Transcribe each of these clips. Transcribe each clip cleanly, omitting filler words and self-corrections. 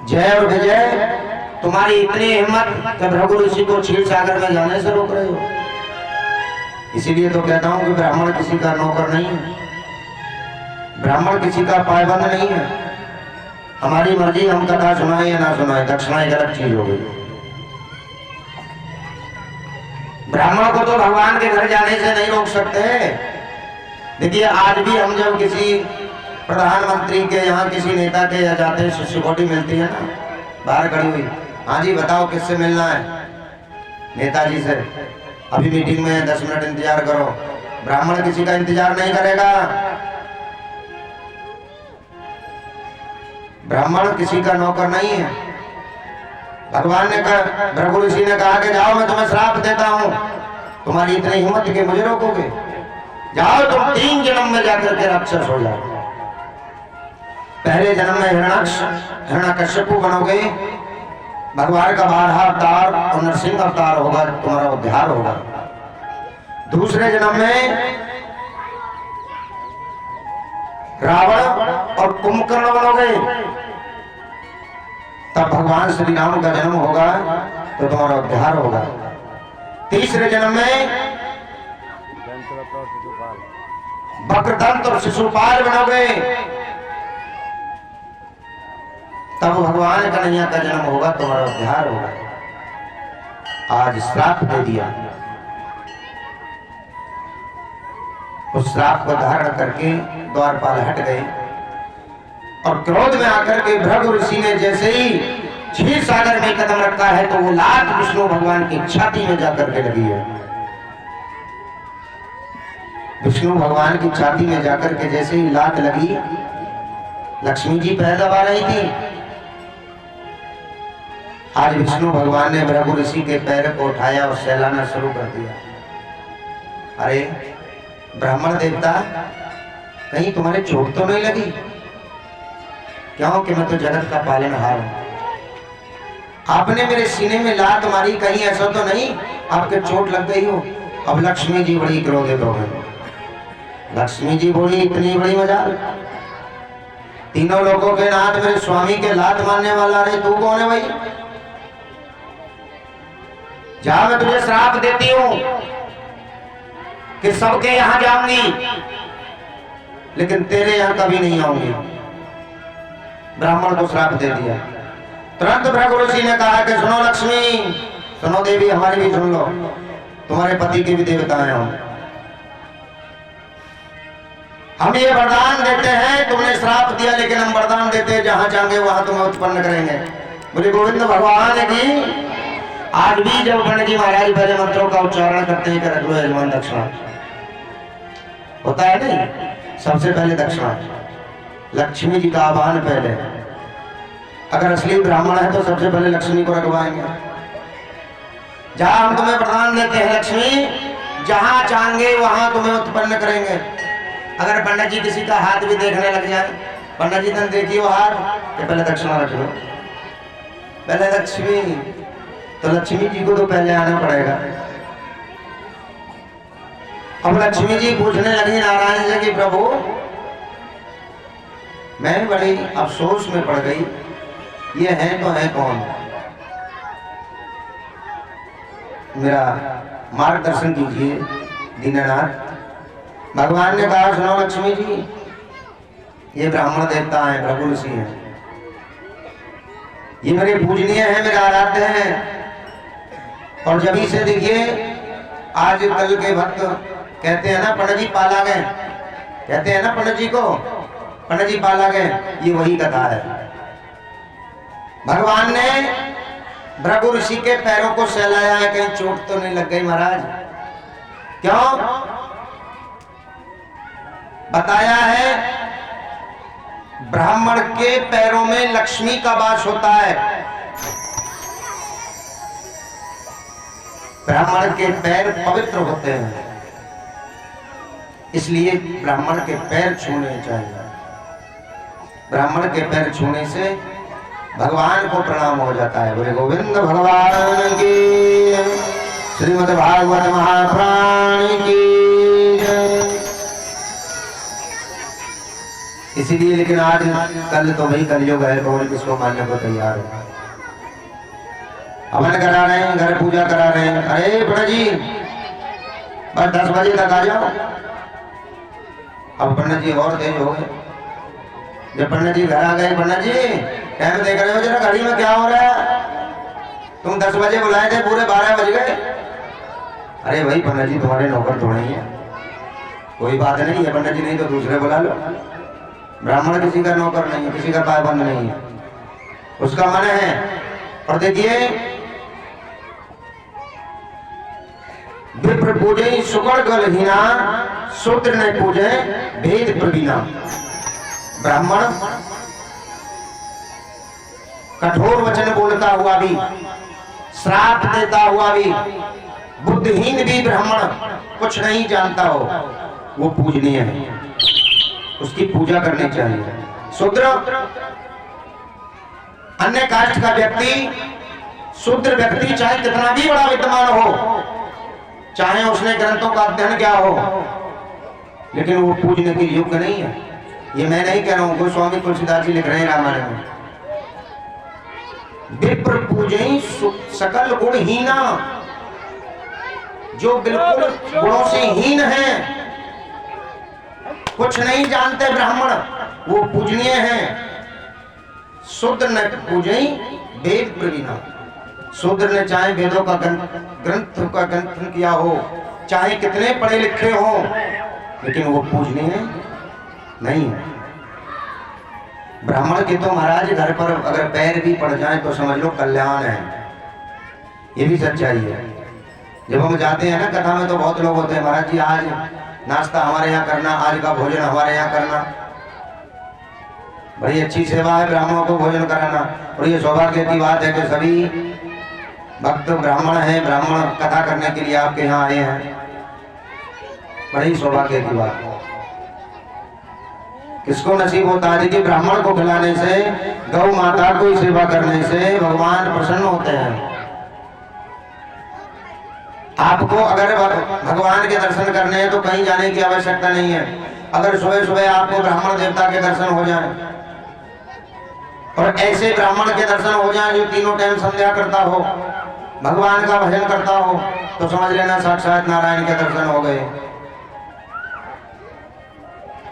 जय और विजय, तुम्हारी इतनी हिम्मत कि भृगु ऋषि को क्षीर सागर में जाने से रोक रहे हो। इसीलिए तो कहता हूं कि ब्राह्मण किसी का नौकर नहीं है, ब्राह्मण किसी का पायबंद नहीं है। हमारी मर्जी, हम कथा सुनाए या ना सुनाए, दक्षिणा एक अलग चीज हो गई। ब्राह्मण को तो भगवान के घर जाने से नहीं रोक सकते। देखिए आज भी हम जब किसी प्रधानमंत्री के यहाँ किसी नेता के यहाँ जाते हैं, सिक्योरिटी मिलती है ना, बाहर खड़ी हुई, हाँ जी बताओ किससे मिलना है? नेताजी से। अभी मीटिंग में है, 10 मिनट इंतजार करो। ब्राह्मण किसी का इंतजार नहीं करेगा, ब्राह्मण किसी का नौकर नहीं है। भगवान ने कहा, भृगु ऋषि ने कहा कि जाओ मैं तुम्हें श्राप देता हूं, तुम्हारी इतनी हिम्मत कि मुझे रोकोगे? जाओ तुम 3 जन्म में जाकर के राक्षस हो जाओ। पहले जन्म में हिरण्यकश्यपु बनोगे, भगवान का 12 अवतार और नरसिंह अवतार होगा, तुम्हारा उद्धार होगा। दूसरे जन्म में रावण और कुंभकर्ण बनोगे, तब भगवान श्री राम का जन्म होगा तो तुम्हारा उद्धार होगा। तीसरे जन्म में वक्रदंत और शिशुपाल बनोगे, तब भगवान कन्हैया का जन्म होगा, तुम्हारा उद्धार होगा। आज श्राप दे दिया, उस श्राप को धारण करके द्वारपाल हट गए और क्रोध में आकर के भृगु ऋषि ने जैसे ही क्षीर सागर में कदम रखा है तो वो लात विष्णु भगवान की छाती में जाकर के लगी है। विष्णु भगवान की छाती में जाकर के जैसे ही लात लगी, लक्ष्मी जी पैर दबा रही थी। आज विष्णु भगवान ने भृगु ऋषि के पैर को उठाया और सहलाना शुरू कर दिया। अरे ब्राह्मण देवता, कहीं तुम्हारे चोट तो नहीं लगी? क्यों कि मैं तो जगत का पालनहार हूं। आपने मेरे सीने में लात मारी, कहीं ऐसा तो नहीं आपके चोट लग गई हो? अब लक्ष्मी जी बड़ी क्रोधित हो गई। लक्ष्मी जी बोली, इतनी बड़ी मजाल, तीनों लोगों के नाथ मेरे स्वामी के लात मारने वाला, रे तू कौन है भाई? जा, मैं तुझे श्राप देती हूं कि सबके यहां जाऊंगी लेकिन तेरे यहां कभी नहीं आऊंगी। ब्राह्मण को श्राप दे दिया। तुरंत भृगु ऋषि ने कहा कि सुनो लक्ष्मी, सुनो देवी, हमारी भी सुन लो, तुम्हारे पति के भी देवता हैं हम ये वरदान देते हैं, तुमने श्राप दिया लेकिन हम वरदान देते हैं जहां चाहेंगे वहां तुम्हें उत्पन्न करेंगे। बोले गोविंद भगवान की। आज भी जब पंडित जी महाराज पहले मंत्रों का उच्चारण करते हैं कि रख लो यजमान दक्षिणा, होता है नहीं? सबसे पहले दक्षिणा, लक्ष्मी जी का आह्वान पहले। अगर असली ब्राह्मण है तो सबसे पहले लक्ष्मी को रखवाएंगे। जहां हम तुम्हें वरदान देते हैं लक्ष्मी, जहां चाहेंगे वहां तुम्हें उत्पन्न करेंगे। अगर पंडित जी किसी का हाथ भी देखने लग जाए, पंडित जी तुम देखिए वो हाथ, तो पहले दक्षिणा रख लो, पहले लक्ष्मी। तो लक्ष्मी जी को तो पहले आना पड़ेगा। अब लक्ष्मी जी पूछने लगी नारायण से कि प्रभु, मैं बड़ी अफसोस में पड़ गई, ये है तो है कौन? मेरा मार्गदर्शन कीजिए दीनानाथ। भगवान ने कहा, सुनो लक्ष्मी जी, ये ब्राह्मण देवता हैं, भृगु ऋषि हैं, ये मेरे पूजनीय हैं, मेरे आराध्य हैं। और जब से देखिए आज कल के भक्त कहते हैं ना पंडित जी पाला गए, कहते हैं ना पंडित जी को, पंडित जी पाला गए, ये वही कथा है। भगवान ने भृगु ऋषि के पैरों को सहलाया है, कहीं चोट तो नहीं लग गई महाराज? क्यों? बताया है ब्राह्मण के पैरों में लक्ष्मी का वास होता है। ब्राह्मण के पैर पवित्र होते हैं, इसलिए ब्राह्मण के पैर छूने चाहिए। ब्राह्मण के पैर छूने से भगवान को प्रणाम हो जाता है। बोले गोविंद भगवान की, श्रीमद् भागवत महापुराण की। इसीलिए लेकिन आज कल तो भाई कलयुग है, कौन किसको मानने को तैयार है। हवन करा रहे हैं, घर पूजा करा रहे हैं। अरे पंडित जी बस 10 बजे तक आ जाओ। अब पंडित जी और तेज हो गए। जब पंडित जी घर आ गए, पंडित जी टाइम देख रहे हो जरा घड़ी में क्या हो रहा है? तुम 10 बजे बुलाए थे, पूरे 12 बज गए। अरे भाई पंडित जी तुम्हारे नौकर थोड़े ही है। कोई बात नहीं है पंडित जी, नहीं तो दूसरे बुला लो। ब्राह्मण किसी का नौकर नहीं है, किसी का पाबंद नहीं है, उसका मन है। और देखिए विप्र पूजे सुकड़ गलहीना, शूद्र ने पूजे भेद प्रवीणा। ब्राह्मण कठोर वचन बोलता हुआ भी, श्राप देता हुआ भी, बुद्धिहीन भी ब्राह्मण कुछ नहीं जानता हो, वो पूजनीय है, उसकी पूजा करनी चाहिए। शूद्र अन्य कास्ट का व्यक्ति, शूद्र व्यक्ति चाहे कितना भी बड़ा विद्वान हो, चाहे उसने ग्रंथों का अध्ययन किया हो, लेकिन वो पूजने के योग्य नहीं है। ये मैं नहीं कह रहा हूं, गोस्वामी तुलसीदास जी लिख रहे हैं रामायण में। विप्र पूजई सकल गुणहीना, जो बिल्कुल गुणों से हीन है, कुछ नहीं जानते ब्राह्मण, वो पूजनीय है। शूद्र ने पूजई वेद प्रवीणा। शूद्र ने चाहे वेदों का ग्रंथ का ग्रंथन किया हो, चाहे कितने पढ़े लिखे हो, लेकिन वो पूजनीय नहीं है। ब्राह्मण के तो महाराज घर पर अगर पैर भी पड़ जाए तो समझ लो कल्याण है, ये भी सच्चाई है। जब हम जाते हैं ना कथा में तो बहुत लोग होते हैं, महाराज जी आज नाश्ता हमारे यहाँ करना, आज का भोजन हमारे यहाँ करना। बड़ी अच्छी सेवा है ब्राह्मणों को भोजन कराना, और ये सौभाग्य की बात है कि सभी भक्त ब्राह्मण हैं, ब्राह्मण कथा करने के लिए आपके यहाँ आए हैं। बड़ी सौभाग्य की बात है। किसको नसीब होता है कि ब्राह्मण को खिलाने से, गौ माता को सेवा करने से भगवान प्रसन्न होते हैं। आपको अगर भगवान के दर्शन करने हैं तो कहीं जाने की आवश्यकता नहीं है। अगर सुबह सुबह आपको ब्राह्मण देवता के दर्शन हो जाएं, और ऐसे ब्राह्मण के दर्शन हो जाएं जो तीनों टाइम संध्या करता हो, भगवान का भजन करता हो, तो समझ लेना साक्षात नारायण के दर्शन हो गए।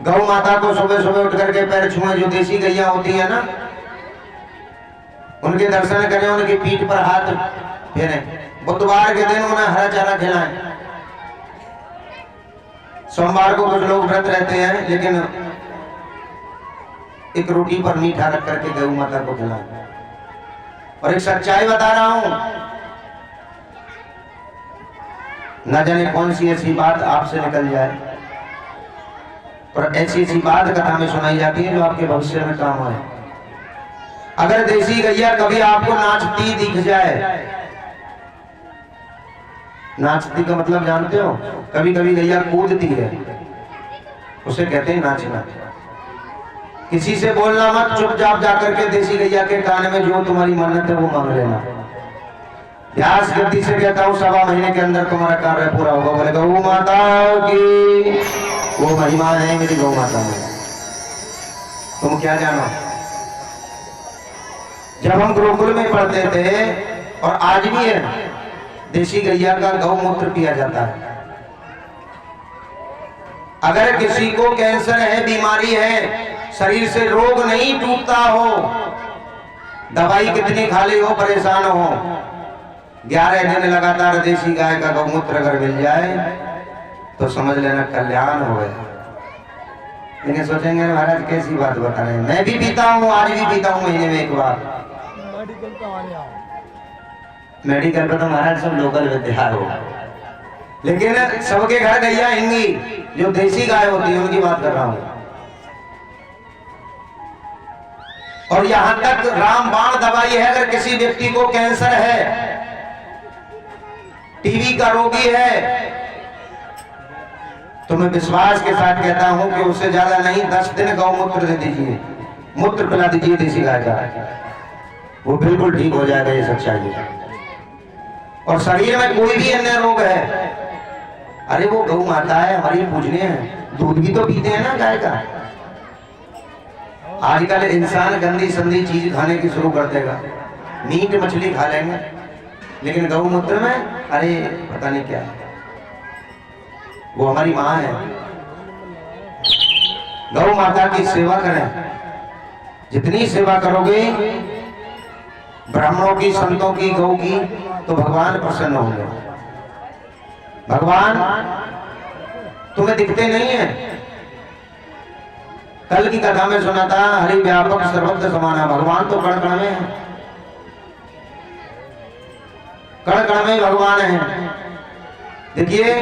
गौ माता को सुबह सुबह उठ करके पैर छुए, जो देसी गैया होती है ना, उनके दर्शन करें, उनकी पीठ पर हाथ फेरें। बुधवार के दिन उन्हें हरा चारा खिलाएं। सोमवार को कुछ लोग व्रत रहते हैं, लेकिन एक रोटी पर मीठा रख करके गौ माता को खिलाएं। और एक सच्चाई बता रहा हूं, न जाने कौन सी ऐसी बात आपसे निकल जाए, और ऐसी ऐसी बात कथा में सुनाई जाती है जो आपके भविष्य में काम आए। अगर देसी गैया कभी आपको नाचती दिख जाए, नाचती का मतलब जानते हो, कभी कभी गैया कूदती है, उसे कहते हैं नाचना। किसी से बोलना मत, चुपचाप जाकर के देसी गैया के कान में जो तुम्हारी मन्नत है वो मांग लेना। व्यास गद्दी से कहता हूँ 1.25 महीने के अंदर तुम्हारा कार्य पूरा होगा। बोले गौ माता की वो महिमा है मेरी गौ माता में, तुम क्या जानो। जब हम गुरुकुल में पढ़ते थे, और आज भी है, देसी गैया का गौमूत्र पिया जाता है। अगर किसी को कैंसर है, बीमारी है, शरीर से रोग नहीं टूटता हो, दवाई कितनी खा ली हो, परेशान हो, 11 दिन लगातार देसी गाय का गौमूत्र अगर मिल जाए तो समझ लेना कल्याण हो गया। लेकिन सोचेंगे महाराज कैसी बात बता रहे हैं, मैं भी पीता हूँ, आज भी पीता हूँ महीने में एक बार। मेडिकल पर तो महाराज सब लोकल विद्या हो, लेकिन सबके घर गैया हिंगी जो देसी गाय होती है उनकी बात कर रहा हूं। और यहां तक रामबाण दवाई है, अगर किसी व्यक्ति को कैंसर है, टीबी का रोगी है, तो मैं विश्वास के साथ कहता हूं कि उससे ज्यादा नहीं 10 दिन गौमूत्र दे दीजिए, मूत्र पिला दीजिए देसी गाय का, वो बिल्कुल ठीक हो जाएगा। ये सच्चाई है। और शरीर में कोई भी अन्य रोग है, अरे वो गौ माता है, हमारी पूजनीय है, दूध भी तो पीते हैं ना गाय का, आजकल इंसान गंदी संदी चीज खाने की शुरू कर देगा। मीट मछली खा लेंगे, लेकिन गौमूत्र में अरे पता नहीं क्या है। वो हमारी माँ है। गौ माता की सेवा करें, जितनी सेवा करोगे ब्राह्मणों की, संतों की, गौ की, तो भगवान प्रसन्न होंगे। भगवान तुम्हें दिखते नहीं है। कल की कथा में सुना था, हरि व्यापक सर्वत्र समाना। भगवान तो कण कण में है, कण कण में भगवान है। देखिए